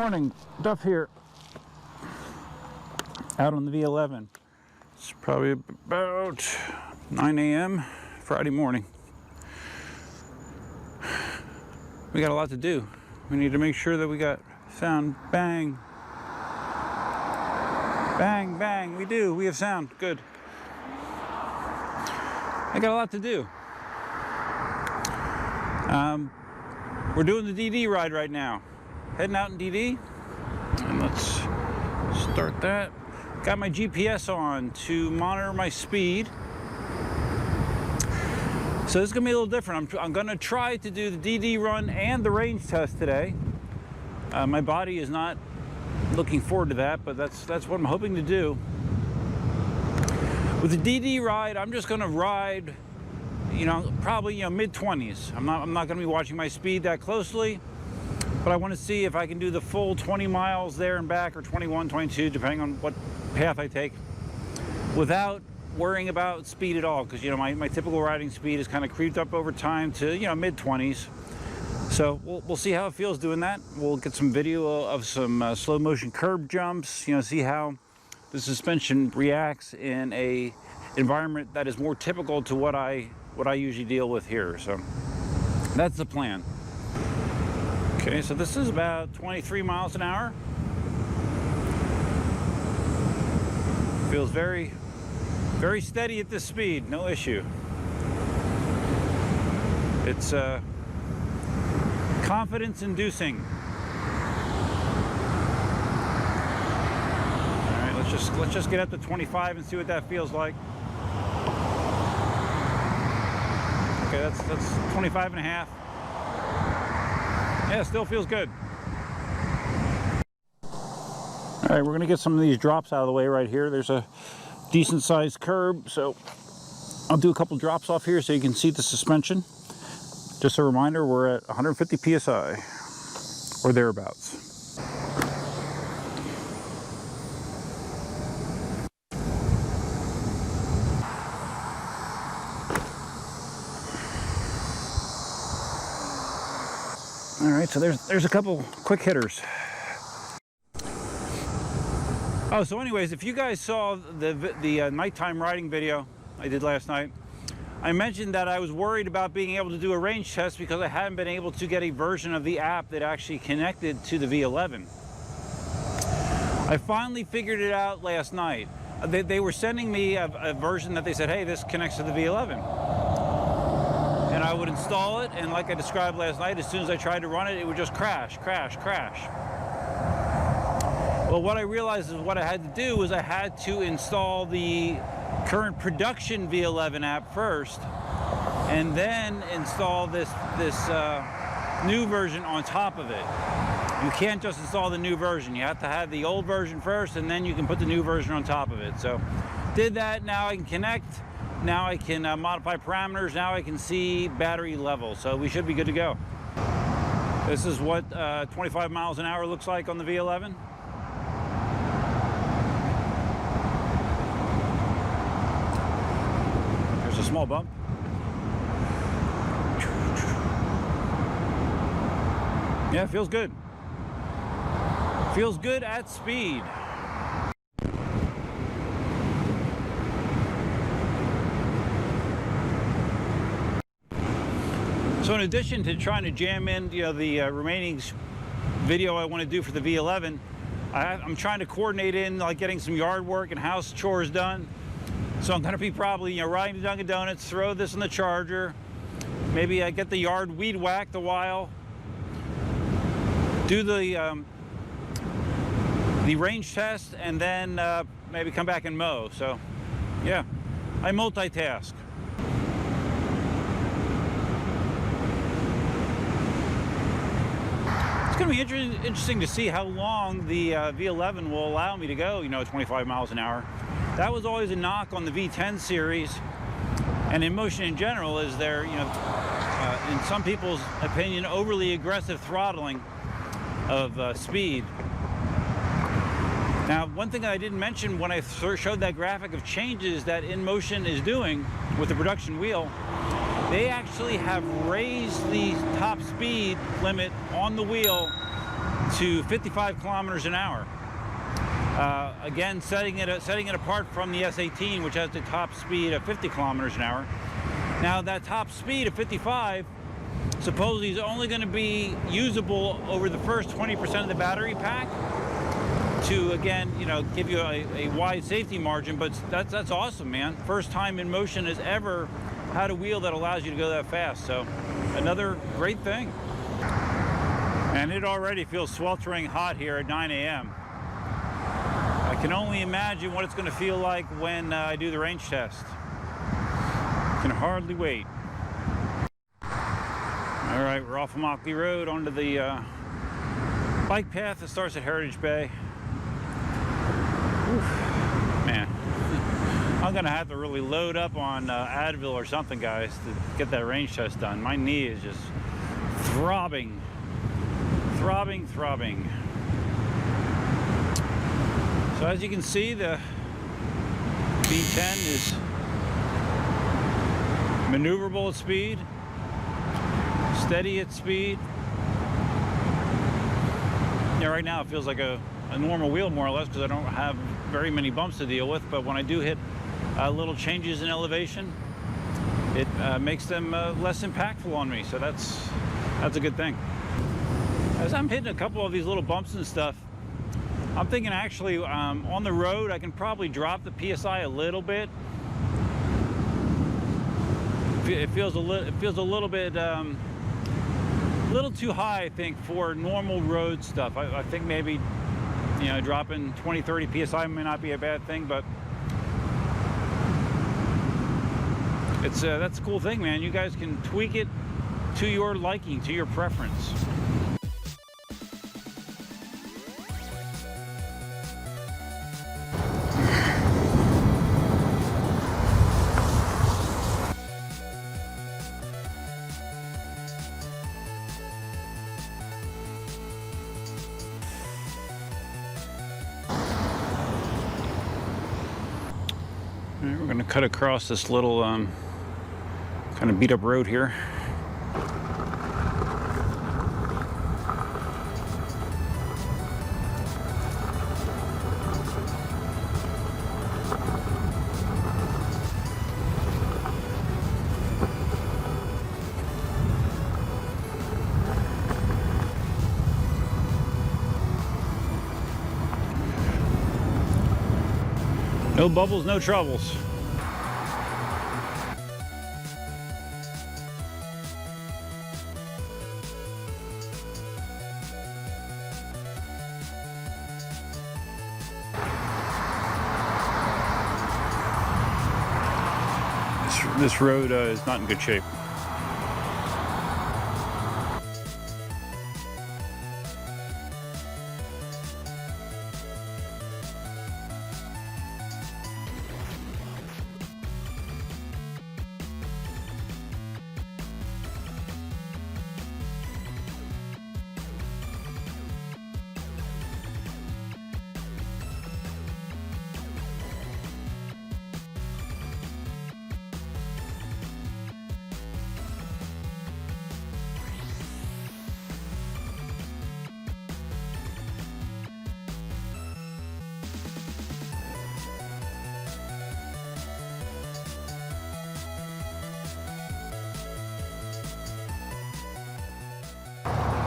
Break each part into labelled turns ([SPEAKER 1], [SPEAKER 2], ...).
[SPEAKER 1] morning, Duff here, out on the V11. It's probably about 9 a.m. Friday morning. We got a lot to do. We need to make sure that we got sound. Bang. Bang, bang. We do. We have sound. Good. I got a lot to do. We're doing the DD ride right now. Heading out in DD. And let's start that. Got my GPS on to monitor my speed. So this is going to be a little different. I'm going to try to do the DD run and the range test today. My body is not looking forward to that, but that's what I'm hoping to do. With the DD ride, I'm just going to ride, probably mid-20s. I'm not going to be watching my speed that closely, but I want to see if I can do the full 20 miles there and back, or 21, 22, depending on what path I take, without worrying about speed at all, because my typical riding speed has kind of creeped up over time to mid-20s. So we'll see how it feels doing that. We'll get some video of some slow motion curb jumps, see how the suspension reacts in a environment that is more typical to what I usually deal with here. So that's the plan. Okay, so this is about 23 miles an hour. Feels very, very steady at this speed, no issue. It's confidence inducing. All right, let's just get up to 25 and see what that feels like. Okay, that's 25 and a half. Yeah, still feels good. All right, we're gonna get some of these drops out of the way right here. There's a decent sized curb, so I'll do a couple drops off here so you can see the suspension. Just a reminder, we're at 150 psi or thereabouts. All right, so there's a couple quick hitters. Oh, so anyways, if you guys saw the nighttime riding video I did last night, I mentioned that I was worried about being able to do a range test because I hadn't been able to get a version of the app that actually connected to the V11. I finally figured it out last night. They were sending me a version that they said, hey, this connects to the V11. And I would install it, and like I described last night, as soon as I tried to run it, it would just crash, crash, crash. Well, what I realized is what I had to do was I had to install the current production V11 app first, and then install this new version on top of it. You can't just install the new version. You have to have the old version first, and then you can put the new version on top of it. So did that. Now I can connect. Now I can modify parameters. Now I can see battery level. So we should be good to go. This is what 25 miles an hour looks like on the V11. A small bump. Yeah, feels good. Feels good at speed. So in addition to trying to jam in the remaining video I want to do for the V11, I'm trying to coordinate in like getting some yard work and house chores done. So I'm going to be probably, riding to Dunkin' Donuts, throw this in the charger. Maybe I get the yard weed whacked a while. Do the range test, and then maybe come back and mow. So, yeah, I multitask. It's going to be interesting to see how long the V11 will allow me to go, 25 miles an hour. That was always a knock on the V10 series, and Inmotion in general, is there, in some people's opinion, overly aggressive throttling of speed. Now, one thing I didn't mention when I showed that graphic of changes that Inmotion is doing with the production wheel, they actually have raised the top speed limit on the wheel to 55 kilometers an hour. Again, setting it apart from the S18, which has the top speed of 50 kilometers an hour. Now that top speed of 55 supposedly is only going to be usable over the first 20% of the battery pack to, again, you know, give you a wide safety margin. But that's awesome, man. First time Inmotion has ever had a wheel that allows you to go that fast. So another great thing. And it already feels sweltering hot here at 9 a.m. I can only imagine what it's going to feel like when I do the range test. Can hardly wait. All right, we're off of Mockley Road onto the bike path that starts at Heritage Bay. Oof, man, I'm gonna have to really load up on Advil or something, guys, to get that range test done. My knee is just throbbing. So as you can see, the V10 is maneuverable at speed, steady at speed. Yeah, right now it feels like a normal wheel, more or less, because I don't have very many bumps to deal with. But when I do hit little changes in elevation, it makes them less impactful on me. So that's a good thing. As I'm hitting a couple of these little bumps and stuff, I'm thinking actually on the road I can probably drop the PSI a little bit. It feels a little bit little too high, I think, for normal road stuff. I think maybe, you know, dropping 20-30 PSI may not be a bad thing, but it's that's a cool thing, man. You guys can tweak it to your liking, to your preference. All right, we're going to cut across this little kind of beat up road here. No bubbles, no troubles. This road is not in good shape.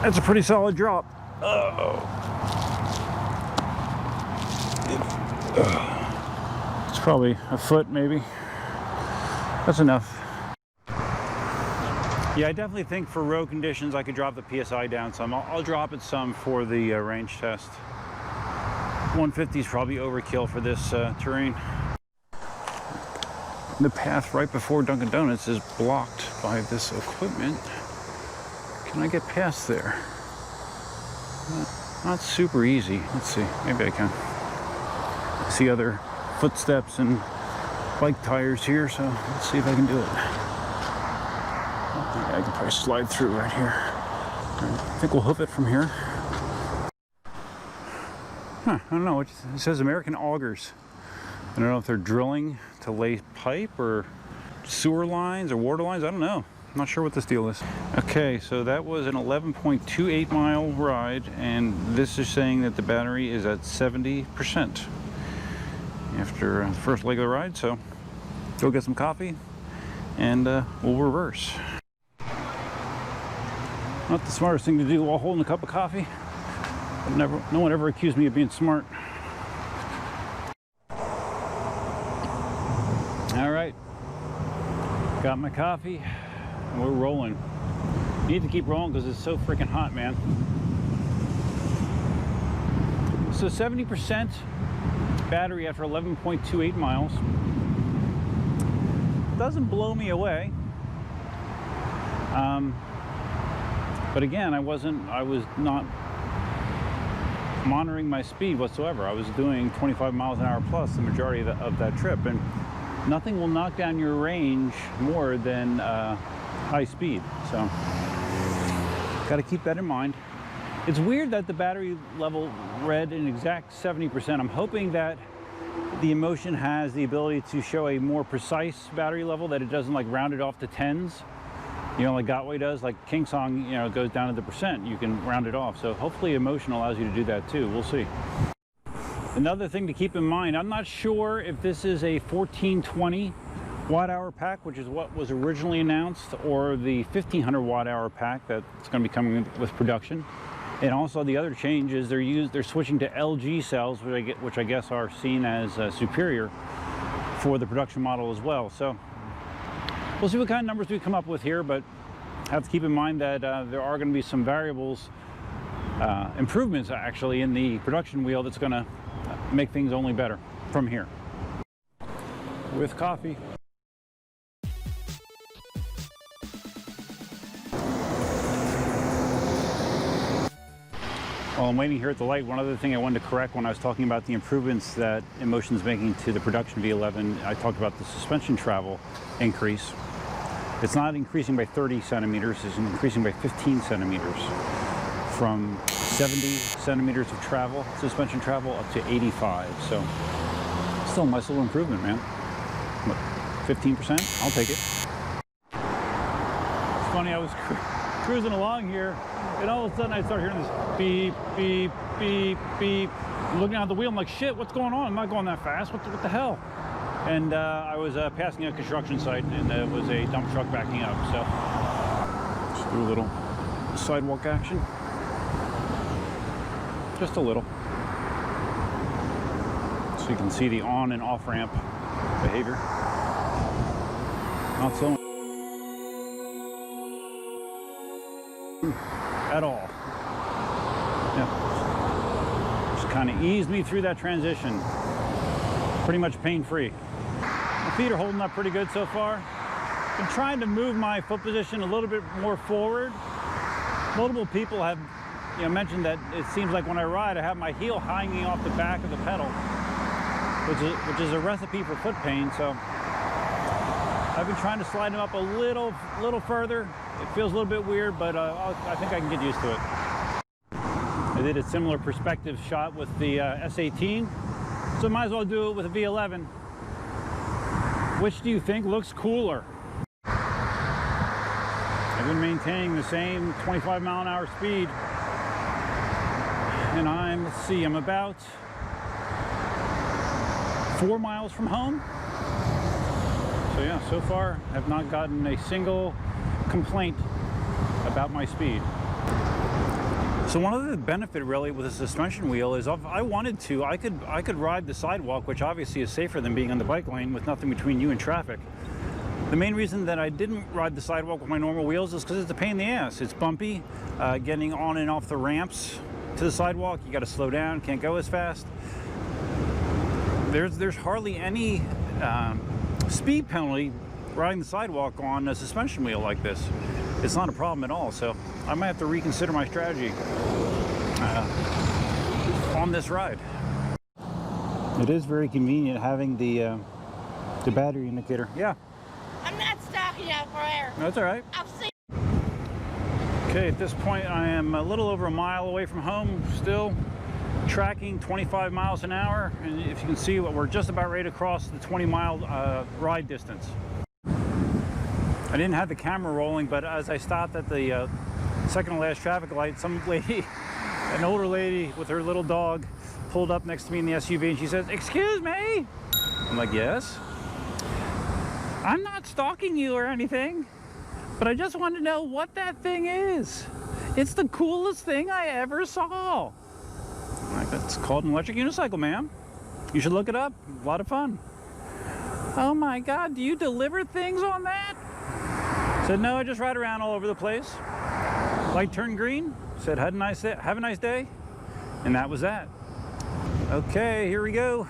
[SPEAKER 1] That's a pretty solid drop. It's probably a foot, maybe. That's enough. Yeah, I definitely think for road conditions I could drop the PSI down some. I'll drop it some for the range test. 150 is probably overkill for this terrain. The path right before Dunkin' Donuts is blocked by this equipment. Can I get past there? Not super easy. Let's see, maybe I can. I see other footsteps and bike tires here, so let's see if I can do it. I can probably slide through right here. I think we'll hoof it from here. Huh, I don't know, it says American augers. I don't know if they're drilling to lay pipe or sewer lines or water lines, I don't know. Not sure what this deal is. Okay, so that was an 11.28 mile ride, and this is saying that the battery is at 70% after the first leg of the ride. So go get some coffee and we'll reverse. Not the smartest thing to do while holding a cup of coffee. No one ever accused me of being smart. All right, got my coffee. We're rolling. Need to keep rolling because it's so freaking hot, man. So 70% battery after 11.28 miles. Doesn't blow me away. But again, I was not monitoring my speed whatsoever. I was doing 25 miles an hour plus the majority of that trip, and nothing will knock down your range more than high speed. So got to keep that in mind. It's weird that the battery level read an exact 70%. I'm hoping that the Inmotion has the ability to show a more precise battery level, that it doesn't like round it off to tens, you know, like Gotway does. Like KingSong, you know, goes down to the percent, you can round it off. So hopefully Inmotion allows you to do that too. We'll see. Another thing to keep in mind, I'm not sure if this is a 1420 watt-hour pack, which is what was originally announced, or the 1500 watt-hour pack that's going to be coming with production. And also the other change is they're switching to LG cells, which I guess are seen as superior for the production model as well. So we'll see what kind of numbers we come up with here, but have to keep in mind that there are going to be some variables, improvements actually in the production wheel that's going to make things only better from here. With coffee. While I'm waiting here at the light, one other thing I wanted to correct when I was talking about the improvements that Inmotion's making to the production V11, I talked about the suspension travel increase. It's not increasing by 30 centimeters, it's increasing by 15 centimeters. From 70 centimeters of travel, suspension travel, up to 85. So still a nice little improvement, man. What, 15%? I'll take it. It's funny, I was cruising along here, and all of a sudden I start hearing this beep, beep, beep, beep. I'm looking out the wheel, I'm like, shit, what's going on? I'm not going that fast. What the hell? And I was passing a construction site, and it was a dump truck backing up. So just do a little sidewalk action. Just a little. So you can see the on and off ramp behavior. Not so at all. Yeah. Just kind of eased me through that transition. Pretty much pain-free. My feet are holding up pretty good so far. Been trying to move my foot position a little bit more forward. Multiple people have mentioned that it seems like when I ride, I have my heel hanging off the back of the pedal, which is a recipe for foot pain. So I've been trying to slide them up a little further. It feels a little bit weird, but I think I can get used to it. I did a similar perspective shot with the S18, so might as well do it with a V11. Which do you think looks cooler? I've been maintaining the same 25 mile an hour speed, and let's see, I'm about 4 miles from home. So yeah, so far I've not gotten a single complaint about my speed. So one of the benefit really with a suspension wheel is if I wanted to, I could ride the sidewalk, which obviously is safer than being on the bike lane with nothing between you and traffic. The main reason that I didn't ride the sidewalk with my normal wheels is because it's a pain in the ass. It's bumpy, getting on and off the ramps to the sidewalk. You got to slow down, can't go as fast. There's hardly any speed penalty riding the sidewalk on a suspension wheel like this. It's not a problem at all, so I might have to reconsider my strategy on this ride. It is very convenient having the battery indicator. Yeah.
[SPEAKER 2] I'm not stopping out for air.
[SPEAKER 1] That's all right.
[SPEAKER 2] I'll see.
[SPEAKER 1] Okay, at this point I am a little over a mile away from home, still tracking 25 miles an hour, and if you can see, we're just about ready to cross the 20-mile ride distance. I didn't have the camera rolling, but as I stopped at the second to last traffic light, some lady, an older lady with her little dog, pulled up next to me in the SUV and she says, "Excuse me?" I'm like, "Yes?" "I'm not stalking you or anything, but I just want to know what that thing is. It's the coolest thing I ever saw." I'm like, "It's called an electric unicycle, ma'am. You should look it up. A lot of fun." "Oh my God, do you deliver things on that?" Said, "No, I just ride around all over the place." Light turned green. Said, "Have a nice day." Have a nice day. And that was that. Okay, here we go.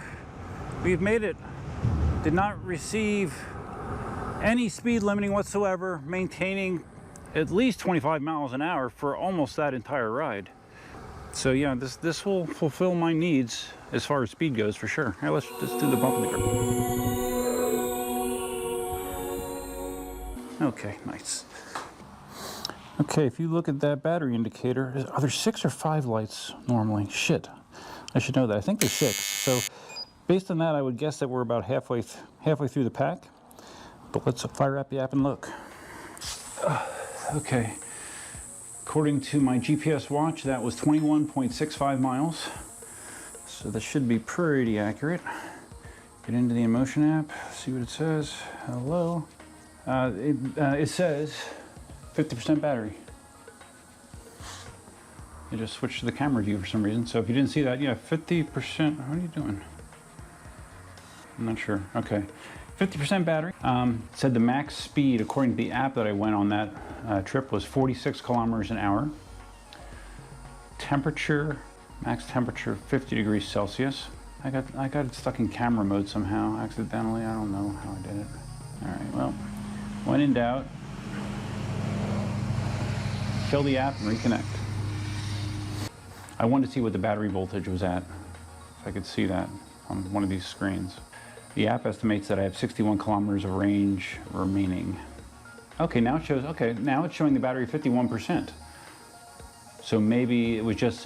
[SPEAKER 1] We've made it. Did not receive any speed limiting whatsoever, maintaining at least 25 miles an hour for almost that entire ride. So yeah, this will fulfill my needs as far as speed goes for sure. Here, let's do the bump in the curb. Okay, nice. Okay, if you look at that battery indicator, are there 6 or 5 lights normally? Shit, I should know that. I think there's 6. So based on that, I would guess that we're about halfway through the pack. But let's fire up the app and look. Okay, according to my GPS watch, that was 21.65 miles. So that should be pretty accurate. Get into the Inmotion app, see what it says. Hello. It says 50% battery. I just switched to the camera view for some reason. So if you didn't see that, yeah, 50%. What are you doing? I'm not sure. Okay. 50% battery. It said the max speed, according to the app that I went on that trip, was 46 kilometers an hour. Temperature, max temperature, 50 degrees Celsius. I got it stuck in camera mode somehow, accidentally. I don't know how I did it. All right, well, when in doubt, kill the app and reconnect. I wanted to see what the battery voltage was at, if I could see that on one of these screens. The app estimates that I have 61 kilometers of range remaining. Okay, now it shows, okay, now it's showing the battery 51%. So maybe it was just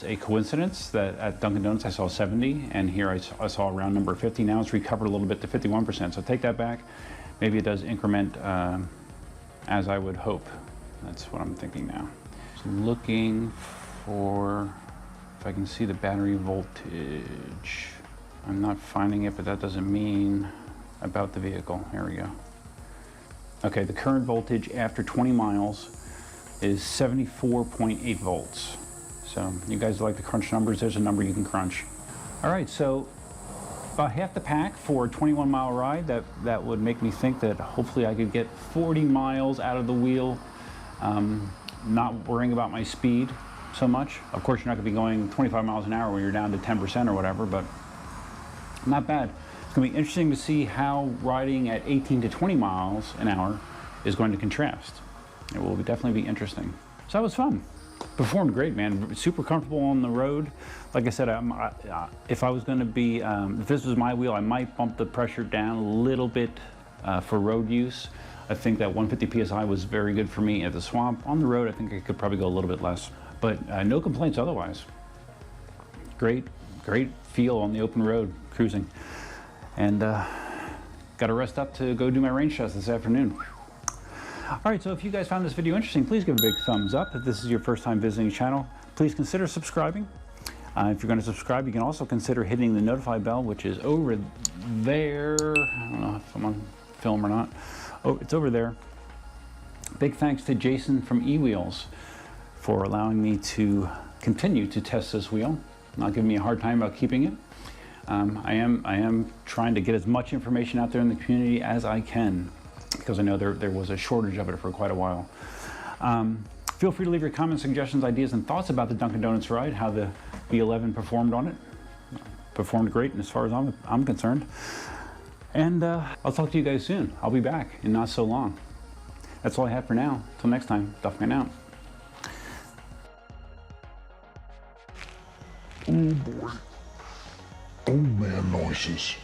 [SPEAKER 1] a coincidence that at Dunkin' Donuts I saw 70, and here I saw around number 50. Now it's recovered a little bit to 51%. So take that back. Maybe it does increment as I would hope. That's what I'm thinking now. So looking for, if I can see the battery voltage. I'm not finding it, but that doesn't mean about the vehicle. Here we go. Okay, the current voltage after 20 miles is 74.8 volts. So you guys like to crunch numbers, there's a number you can crunch. All right, so about half the pack for a 21-mile ride. That would make me think that hopefully I could get 40 miles out of the wheel, not worrying about my speed so much. Of course, you're not gonna be going 25 miles an hour when you're down to 10% or whatever, but not bad. It's gonna be interesting to see how riding at 18 to 20 miles an hour is going to contrast. It will definitely be interesting. So that was fun. Performed great, man. Super comfortable on the road. Like I said, if I was gonna be, if this was my wheel, I might bump the pressure down a little bit for road use. I think that 150 PSI was very good for me at the swamp. On the road, I think I could probably go a little bit less, but no complaints otherwise. Great feel on the open road, cruising. And got to rest up to go do my range test this afternoon. All right, so if you guys found this video interesting, please give a big thumbs up. If this is your first time visiting the channel, please consider subscribing. If you're going to subscribe, you can also consider hitting the notify bell, which is over there. I don't know if I'm on film or not. Oh, it's over there. Big thanks to Jason from eWheels for allowing me to continue to test this wheel, not giving me a hard time about keeping it. I am trying to get as much information out there in the community as I can, because I know there was a shortage of it for quite a while. Feel free to leave your comments, suggestions, ideas, and thoughts about the Dunkin' Donuts ride, how the V11 performed on it. Performed great as far as I'm concerned. And I'll talk to you guys soon. I'll be back in not so long. That's all I have for now. Till next time, Duffman out.
[SPEAKER 3] Oh boy. Old man noises.